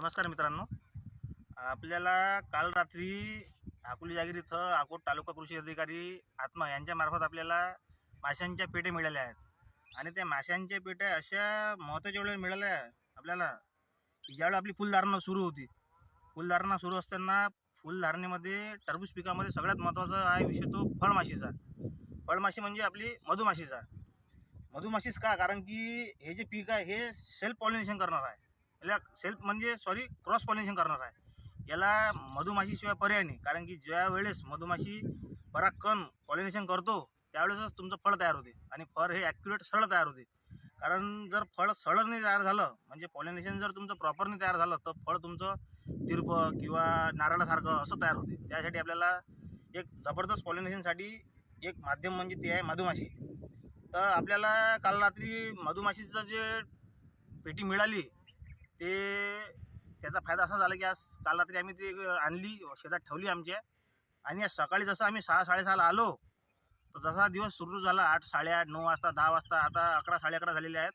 नमस्कार मित्रांनो. आपल्याला काल रात्री अकोली जागीर इथं अकोट तालुका कृषी अधिकारी आत्मा यांच्यामार्फत आपल्याला माशांच्या पेट्या मिळाल्या आहेत. आणि त्या माशांच्या पेट्या अशा महत्त्वाच्या वेळेला मिळाल्या आपल्याला की ज्यावेळेला आपली फुलधारणा सुरू होती. फुलधारणा सुरू असताना फुलधारणेमध्ये टरबूज पिकामध्ये सगळ्यात महत्त्वाचा हा विषय तो फळमाशीचा. फळमाशी म्हणजे आपली मधुमाशीचा. मधुमाशीच का? कारण की हे जे पीक आहे हे सेल्फ पॉलिनेशन करणार आहे. याला सेल्फ म्हणजे क्रॉस पॉलिनेशन करणार आहे. याला मधुमाशीशिवाय पर्याय नाही. कारण की ज्या वेळेस मधुमाशी परागकण पॉलिनेशन करतो त्यावेळेसच तुमचं फळ तयार होते आणि फळ हे ॲक्युरेट सरळ तयार होते. कारण जर फळ सरळ नाही तयार झालं म्हणजे पॉलिनेशन जर तुमचं प्रॉपर नाही तयार झालं तर फळ तुमचं तिरपं किंवा नारळासारखं असं तयार होते. त्यासाठी आपल्याला एक जबरदस्त पॉलिनेशनसाठी एक माध्यम म्हणजे ते आहे मधुमाशी. तर आपल्याला काल रात्री मधुमाशीचं जे पेटी मिळाली ते त्याचा फायदा असा झाला की आज काल रात्री आम्ही ती आणली शेतात ठेवली आमच्या. आणि आज सकाळी जसं आम्ही 6-6:30 आलो तर जसा दिवस सुरू झाला 8, 8:30, 9 वाजता, 10 वाजता, आता 11, 11:30 झालेले आहेत.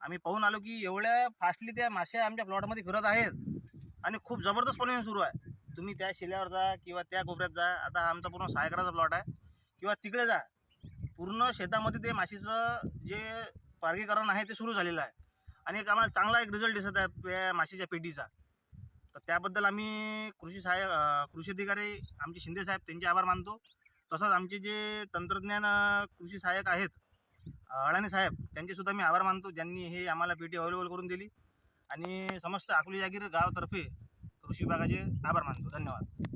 आम्ही पाहून आलो की एवढ्या फास्टली त्या माश्या आमच्या प्लॉटमध्ये फिरत आहेत आणि खूप जबरदस्त पॉलिनेशन सुरू आहे. तुम्ही त्या शिल्यावर जा किंवा त्या कोपऱ्यात जा. आता आमचा पूर्ण 6 एकराचा प्लॉट आहे किंवा तिकडे जा, पूर्ण शेतामध्ये ते माशीचं जे वर्गीकरण आहे ते सुरू झालेलं आहे. आणि एक आम्हाला चांगला एक रिझल्ट दिसत आहे त्या माशीच्या पेटीचा. तर त्याबद्दल आम्ही कृषी अधिकारी आमचे शिंदे साहेब त्यांचे आभार मानतो. तसंच आमचे जे तंत्रज्ञान कृषी सहाय्यक आहेत अडाणी साहेब त्यांचेसुद्धा मी आभार मानतो, ज्यांनी हे आम्हाला पेटी अवेलेबल करून दिली. आणि समस्त अकोली जागीर गावातर्फे कृषी विभागाचे आभार मानतो. धन्यवाद.